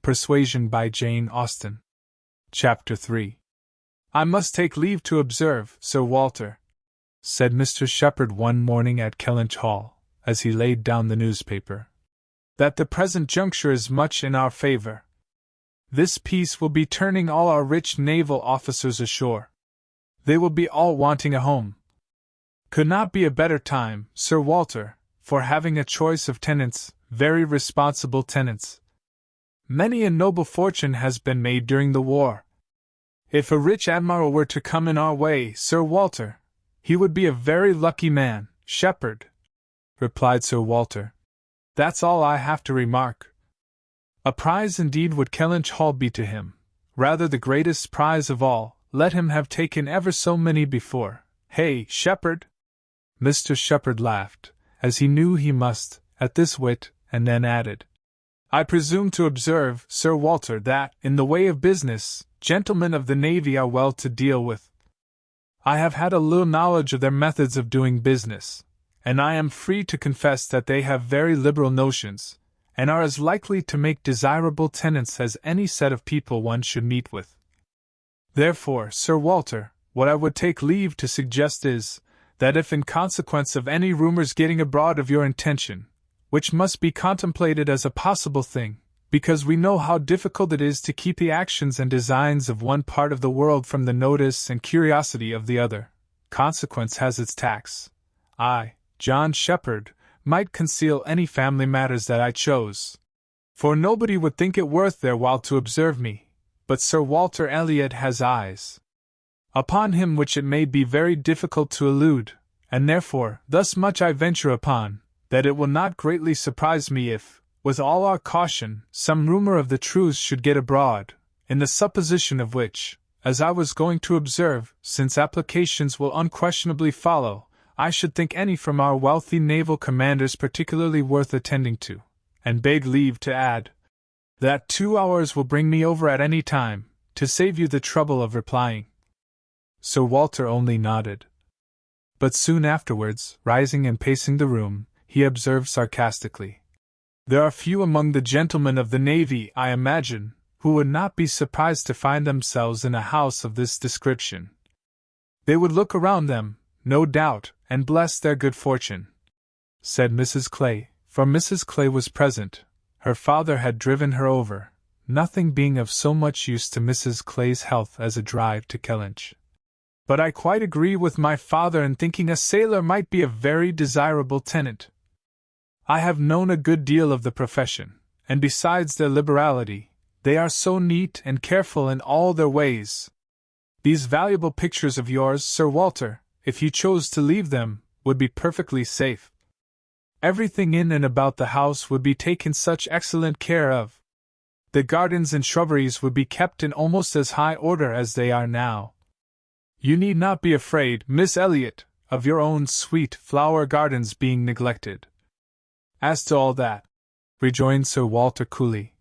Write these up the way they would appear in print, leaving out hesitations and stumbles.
Persuasion by Jane Austen. Chapter 3. I must take leave to observe, Sir Walter, said Mr. Shepherd one morning at Kellynch Hall, as he laid down the newspaper, that the present juncture is much in our favour. This peace will be turning all our rich naval officers ashore. They will be all wanting a home. Could not be a better time, Sir Walter, for having a choice of tenants, very responsible tenants. Many a noble fortune has been made during the war. If a rich admiral were to come in our way, Sir Walter, he would be a very lucky man, Shepherd, replied Sir Walter. That's all I have to remark. A prize indeed would Kellynch Hall be to him, rather the greatest prize of all, let him have taken ever so many before. Hey, Shepherd? Mr. Shepherd laughed, as he knew he must, at this wit, and then added, I presume to observe, Sir Walter, that, in the way of business, gentlemen of the Navy are well to deal with. I have had a little knowledge of their methods of doing business, and I am free to confess that they have very liberal notions, and are as likely to make desirable tenants as any set of people one should meet with. Therefore, Sir Walter, what I would take leave to suggest is, that if in consequence of any rumours getting abroad of your intention, which must be contemplated as a possible thing, because we know how difficult it is to keep the actions and designs of one part of the world from the notice and curiosity of the other, consequence has its tax. I, John Shepherd, might conceal any family matters that I chose, for nobody would think it worth their while to observe me, but Sir Walter Elliot has eyes upon him which it may be very difficult to elude, and therefore, thus much I venture upon, that it will not greatly surprise me if, with all our caution, some rumour of the truth should get abroad, in the supposition of which, as I was going to observe, since applications will unquestionably follow, I should think any from our wealthy naval commanders particularly worth attending to, and beg leave to add, that 2 hours will bring me over at any time, to save you the trouble of replying. Sir Walter only nodded. But soon afterwards, rising and pacing the room, he observed sarcastically, There are few among the gentlemen of the Navy, I imagine, who would not be surprised to find themselves in a house of this description. They would look around them, no doubt, and bless their good fortune, said Mrs. Clay, for Mrs. Clay was present. Her father had driven her over, nothing being of so much use to Mrs. Clay's health as a drive to Kellynch. But I quite agree with my father in thinking a sailor might be a very desirable tenant. I have known a good deal of the profession, and besides their liberality, they are so neat and careful in all their ways. These valuable pictures of yours, Sir Walter, if you chose to leave them, would be perfectly safe. Everything in and about the house would be taken such excellent care of. The gardens and shrubberies would be kept in almost as high order as they are now. You need not be afraid, Miss Elliot, of your own sweet flower gardens being neglected. As to all that, rejoined Sir Walter coolly,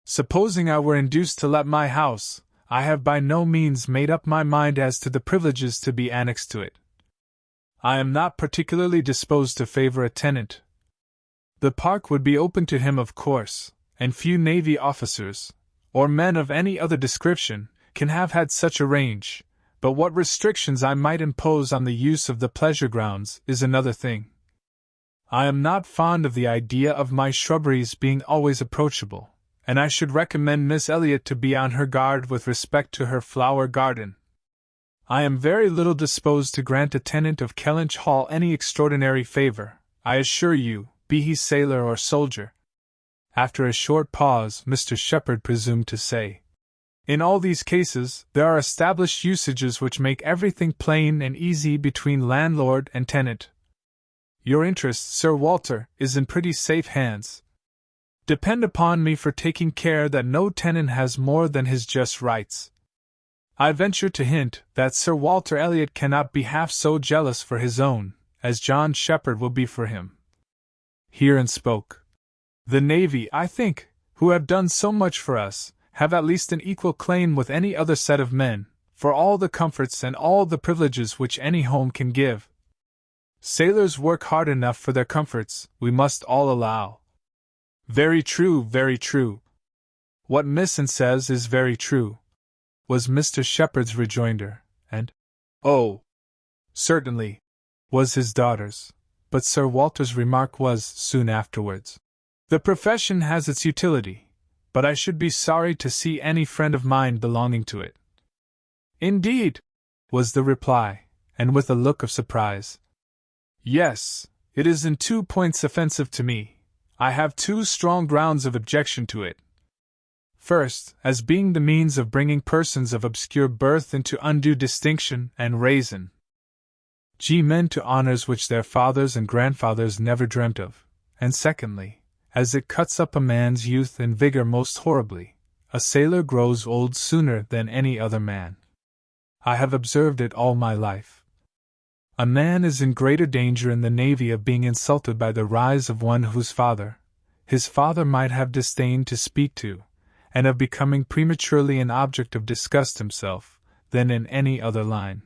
supposing I were induced to let my house, I have by no means made up my mind as to the privileges to be annexed to it. I am not particularly disposed to favour a tenant. The park would be open to him, of course, and few navy officers, or men of any other description, can have had such a range, but what restrictions I might impose on the use of the pleasure grounds is another thing. I am not fond of the idea of my shrubberies being always approachable, and I should recommend Miss Elliot to be on her guard with respect to her flower garden. I am very little disposed to grant a tenant of Kellynch Hall any extraordinary favour, I assure you, be he sailor or soldier. After a short pause, Mr. Shepherd presumed to say, In all these cases, there are established usages which make everything plain and easy between landlord and tenant. Your interest, Sir Walter, is in pretty safe hands. Depend upon me for taking care that no tenant has more than his just rights. I venture to hint that Sir Walter Elliot cannot be half so jealous for his own, as John Shepherd will be for him. Hear and spoke. The Navy, I think, who have done so much for us, have at least an equal claim with any other set of men, for all the comforts and all the privileges which any home can give. Sailors work hard enough for their comforts, we must all allow. Very true, very true. "What Misson says is very true," was Mr. Shepherd's rejoinder, and, "Oh, certainly," was his daughter's, but Sir Walter's remark was, soon afterwards, "The profession has its utility, but I should be sorry to see any friend of mine belonging to it." "Indeed," was the reply, and with a look of surprise. "Yes, it is in 2 points offensive to me. I have 2 strong grounds of objection to it. First, as being the means of bringing persons of obscure birth into undue distinction and raising men to honors which their fathers and grandfathers never dreamt of, and secondly, as it cuts up a man's youth and vigor most horribly. A sailor grows old sooner than any other man. I have observed it all my life. A man is in greater danger in the navy of being insulted by the rise of one whose father, his father might have disdained to speak to, and of becoming prematurely an object of disgust himself, than in any other line.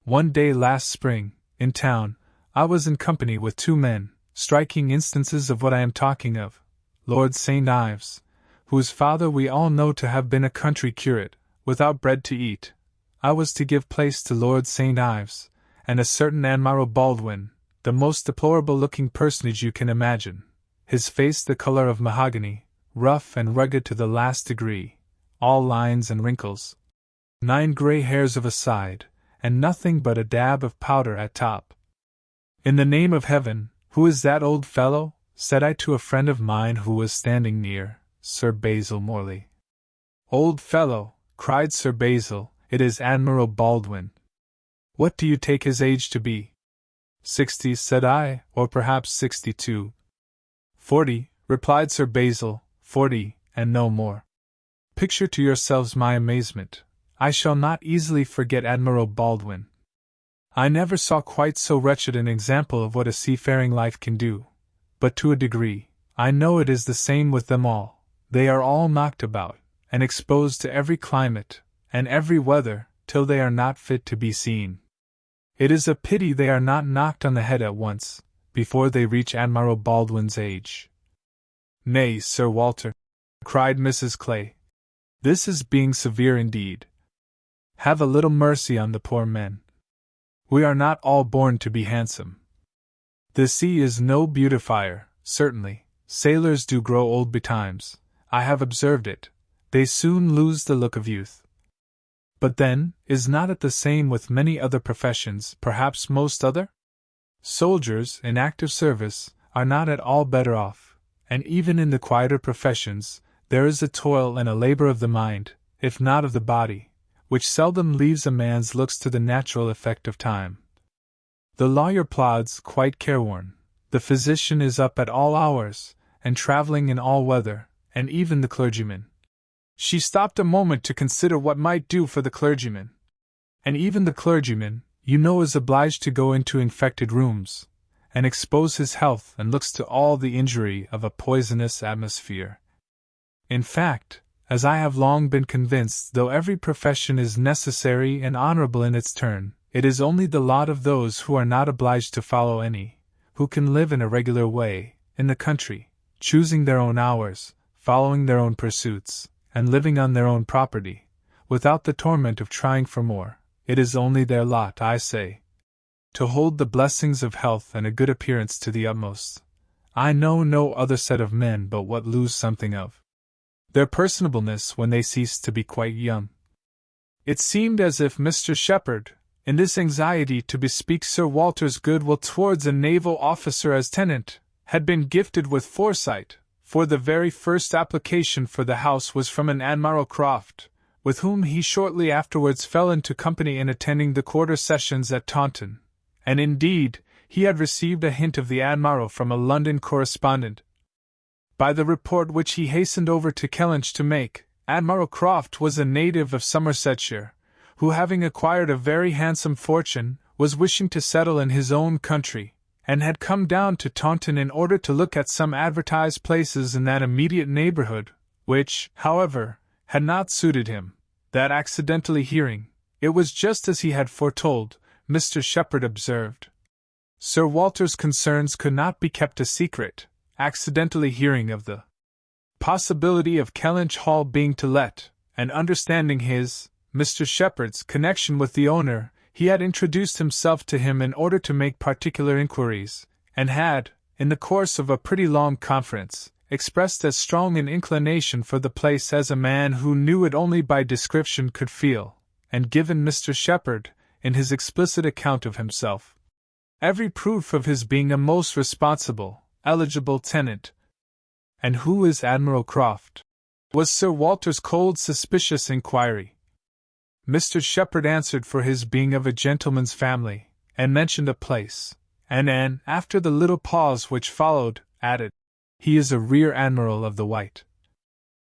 One day last spring, in town, I was in company with 2 men, striking instances of what I am talking of. Lord St. Ives, whose father we all know to have been a country curate, without bread to eat. I was to give place to Lord St. Ives, and a certain Admiral Baldwin, the most deplorable-looking personage you can imagine, his face the color of mahogany, rough and rugged to the last degree, all lines and wrinkles, 9 grey hairs of a side, and nothing but a dab of powder at top. "In the name of heaven, who is that old fellow?" said I to a friend of mine who was standing near, Sir Basil Morley. "Old fellow," cried Sir Basil, "it is Admiral Baldwin." "What do you take his age to be?" 60, said I, or perhaps 62. 40, replied Sir Basil, 40, and no more. Picture to yourselves my amazement. I shall not easily forget Admiral Baldwin. I never saw quite so wretched an example of what a seafaring life can do. But to a degree, I know it is the same with them all. They are all knocked about, and exposed to every climate, and every weather, till they are not fit to be seen. It is a pity they are not knocked on the head at once, before they reach Admiral Baldwin's age. "Nay, Sir Walter," cried Mrs. Clay, "this is being severe indeed. Have a little mercy on the poor men. We are not all born to be handsome. The sea is no beautifier, certainly. Sailors do grow old betimes. I have observed it. They soon lose the look of youth. But then, is not it the same with many other professions, perhaps most other? Soldiers, in active service, are not at all better off, and even in the quieter professions, there is a toil and a labor of the mind, if not of the body, which seldom leaves a man's looks to the natural effect of time. The lawyer plods, quite careworn. The physician is up at all hours, and traveling in all weather, and even the clergyman." She stopped a moment to consider what might do for the clergyman. "And even the clergyman, you know, is obliged to go into infected rooms, and expose his health and looks to all the injury of a poisonous atmosphere. In fact, as I have long been convinced, though every profession is necessary and honorable in its turn, it is only the lot of those who are not obliged to follow any, who can live in a regular way, in the country, choosing their own hours, following their own pursuits, and living on their own property, without the torment of trying for more. It is only their lot, I say, to hold the blessings of health and a good appearance to the utmost. I know no other set of men but what lose something of their personableness when they cease to be quite young." It seemed as if Mr. Shepherd, in this anxiety to bespeak Sir Walter's goodwill towards a naval officer as tenant, had been gifted with foresight, for the very first application for the house was from an Admiral Croft, with whom he shortly afterwards fell into company in attending the quarter sessions at Taunton, and indeed, he had received a hint of the Admiral from a London correspondent. By the report which he hastened over to Kellynch to make, Admiral Croft was a native of Somersetshire, who, having acquired a very handsome fortune, was wishing to settle in his own country, and had come down to Taunton in order to look at some advertised places in that immediate neighbourhood, which, however, had not suited him. That accidentally hearing, it was just as he had foretold, Mr. Shepherd observed. Sir Walter's concerns could not be kept a secret. Accidentally hearing of the possibility of Kellynch Hall being to let, and understanding his, Mr. Shepherd's, connection with the owner, he had introduced himself to him in order to make particular inquiries, and had, in the course of a pretty long conference, expressed as strong an inclination for the place as a man who knew it only by description could feel, and given Mr. Shepherd, in his explicit account of himself, every proof of his being a most responsible, eligible tenant. "And who is Admiral Croft?" was Sir Walter's cold, suspicious inquiry. Mr. Shepherd answered for his being of a gentleman's family, and mentioned a place, and after the little pause which followed, added, "He is a rear admiral of the White.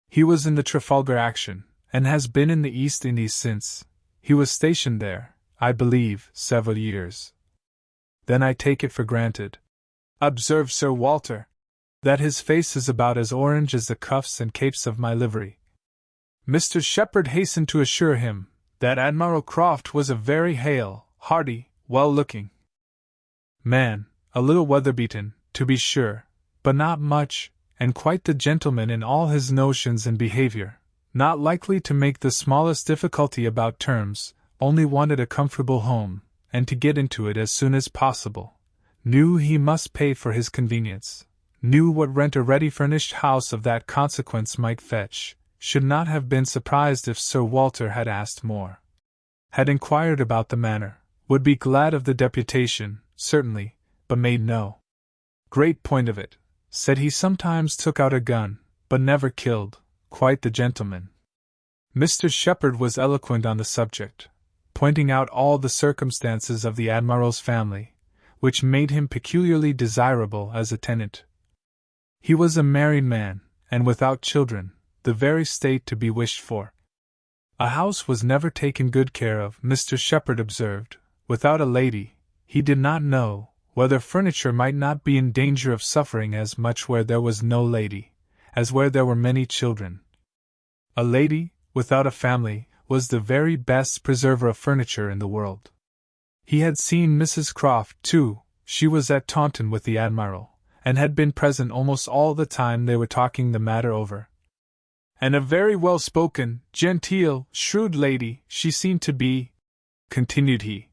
He was in the Trafalgar action, and has been in the East Indies since. He was stationed there, I believe, several years." "Then I take it for granted," observed Sir Walter, "that his face is about as orange as the cuffs and capes of my livery." Mr. Shepherd hastened to assure him that Admiral Croft was a very hale, hearty, well-looking man, a little weather-beaten, to be sure, but not much, and quite the gentleman in all his notions and behavior, not likely to make the smallest difficulty about terms, only wanted a comfortable home, and to get into it as soon as possible, knew he must pay for his convenience, knew what rent a ready-furnished house of that consequence might fetch, should not have been surprised if Sir Walter had asked more, had inquired about the manor, would be glad of the deputation, certainly, but made no great point of it, said he sometimes took out a gun, but never killed, quite the gentleman. Mr. Shepherd was eloquent on the subject, pointing out all the circumstances of the Admiral's family, which made him peculiarly desirable as a tenant. He was a married man, and without children, the very state to be wished for. A house was never taken good care of, Mr. Shepherd observed, without a lady. He did not know whether furniture might not be in danger of suffering as much where there was no lady, as where there were many children. A lady, without a family, was the very best preserver of furniture in the world. He had seen Mrs. Croft, too. She was at Taunton with the Admiral, and had been present almost all the time they were talking the matter over. And a very well-spoken, genteel, shrewd lady she seemed to be, continued he.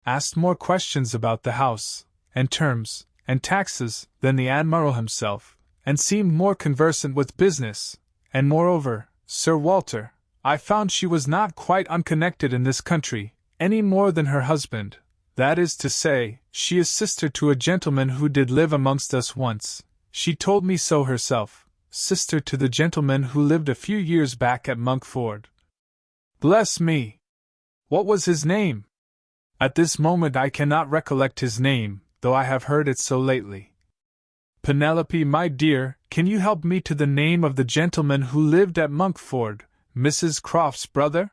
Asked more questions about the house, and terms, and taxes, than the Admiral himself, and seemed more conversant with business, and moreover, Sir Walter, I found she was not quite unconnected in this country, any more than her husband, that is to say, she is sister to a gentleman who did live amongst us once, she told me so herself. Sister to the gentleman who lived a few years back at Monkford. Bless me! What was his name? At this moment I cannot recollect his name, though I have heard it so lately. Penelope, my dear, can you help me to the name of the gentleman who lived at Monkford, Mrs. Croft's brother?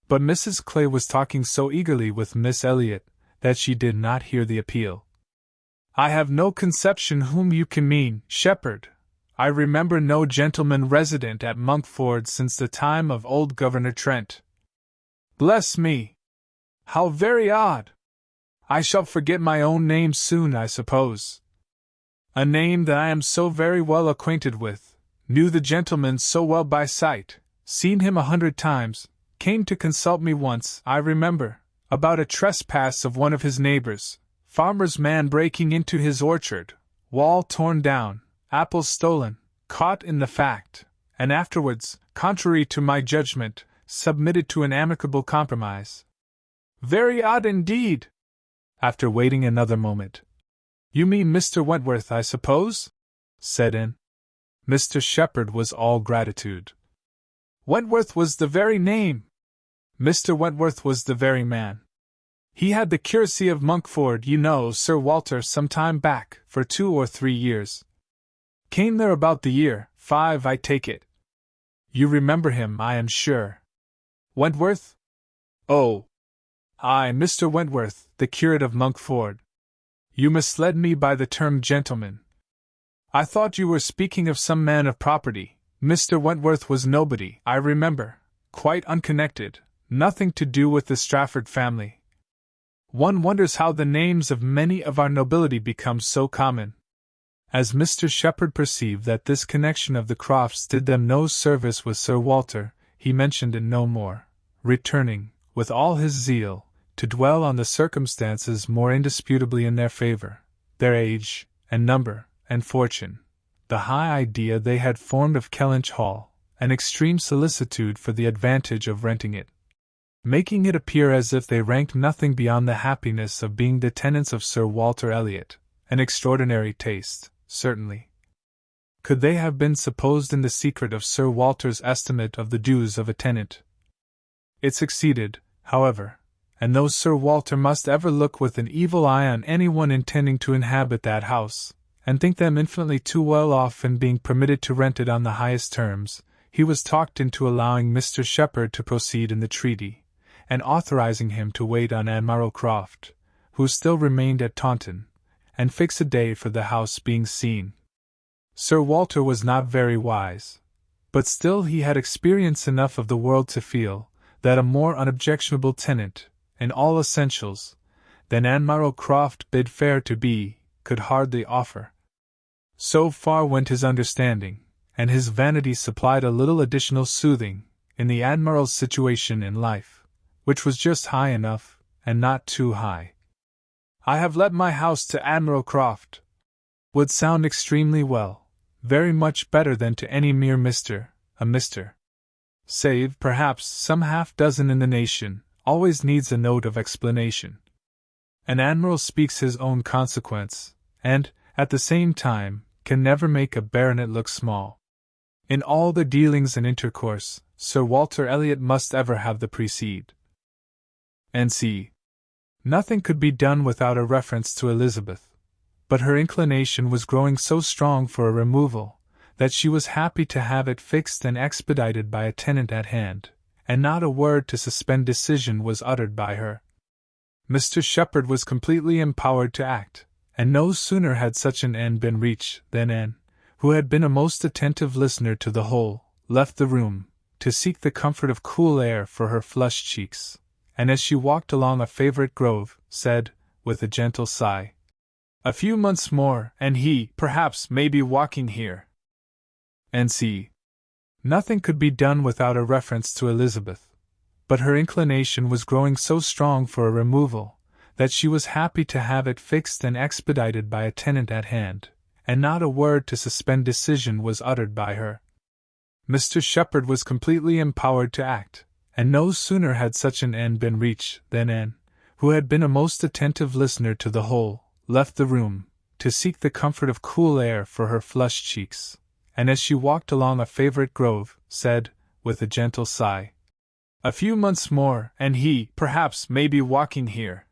But Mrs. Clay was talking so eagerly with Miss Elliot that she did not hear the appeal. I have no conception whom you can mean, Shepherd. I remember no gentleman resident at Monkford since the time of old Governor Trent. Bless me! How very odd! I shall forget my own name soon, I suppose. A name that I am so very well acquainted with, knew the gentleman so well by sight, seen him 100 times, came to consult me once, I remember, about a trespass of one of his neighbors, farmer's man breaking into his orchard, wall torn down, apples stolen, caught in the fact, and afterwards, contrary to my judgment, submitted to an amicable compromise. Very odd indeed! After waiting another moment. You mean Mr. Wentworth, I suppose? Said in. Mr. Shepherd was all gratitude. Wentworth was the very name! Mr. Wentworth was the very man. He had the curacy of Monkford, you know, Sir Walter, some time back, for 2 or 3 years. Came there about the year 5, I take it. You remember him, I am sure. Wentworth? Oh! Aye, Mr. Wentworth, the curate of Monkford. You misled me by the term gentleman. I thought you were speaking of some man of property. Mr. Wentworth was nobody, I remember, quite unconnected, nothing to do with the Strafford family. One wonders how the names of many of our nobility become so common. As Mr. Shepherd perceived that this connection of the Crofts did them no service with Sir Walter, he mentioned it no more, returning, with all his zeal, to dwell on the circumstances more indisputably in their favor, their age, and number, and fortune, the high idea they had formed of Kellynch Hall, and extreme solicitude for the advantage of renting it, making it appear as if they ranked nothing beyond the happiness of being the tenants of Sir Walter Elliot, an extraordinary taste, certainly. Could they have been supposed in the secret of Sir Walter's estimate of the dues of a tenant? It succeeded, however, and though Sir Walter must ever look with an evil eye on anyone intending to inhabit that house, and think them infinitely too well off in being permitted to rent it on the highest terms, he was talked into allowing Mr. Shepherd to proceed in the treaty, and authorizing him to wait on Admiral Croft, who still remained at Taunton, and fix a day for the house being seen. Sir Walter was not very wise, but still he had experience enough of the world to feel that a more unobjectionable tenant, in all essentials, than Admiral Croft bid fair to be, could hardly offer. So far went his understanding, and his vanity supplied a little additional soothing in the Admiral's situation in life, which was just high enough, and not too high. "I have let my house to Admiral Croft," would sound extremely well, very much better than to any mere Mr. A Mr. Save, perhaps, some half-dozen in the nation, always needs a note of explanation. An admiral speaks his own consequence, and, at the same time, can never make a baronet look small. In all their dealings and intercourse, Sir Walter Elliot must ever have the precede. N.C. Nothing could be done without a reference to Elizabeth, but her inclination was growing so strong for a removal, that she was happy to have it fixed and expedited by a tenant at hand, and not a word to suspend decision was uttered by her. Mr. Shepherd was completely empowered to act, and no sooner had such an end been reached than Anne, who had been a most attentive listener to the whole, left the room, to seek the comfort of cool air for her flushed cheeks, and as she walked along a favourite grove, said, with a gentle sigh, "A few months more, and he, perhaps, may be walking here." N.C. Nothing could be done without a reference to Elizabeth, but her inclination was growing so strong for a removal, that she was happy to have it fixed and expedited by a tenant at hand, and not a word to suspend decision was uttered by her. Mr. Shepherd was completely empowered to act, and no sooner had such an end been reached than Anne, who had been a most attentive listener to the whole, left the room, to seek the comfort of cool air for her flushed cheeks, and as she walked along a favourite grove, said, with a gentle sigh, "A few months more, and he, perhaps, may be walking here."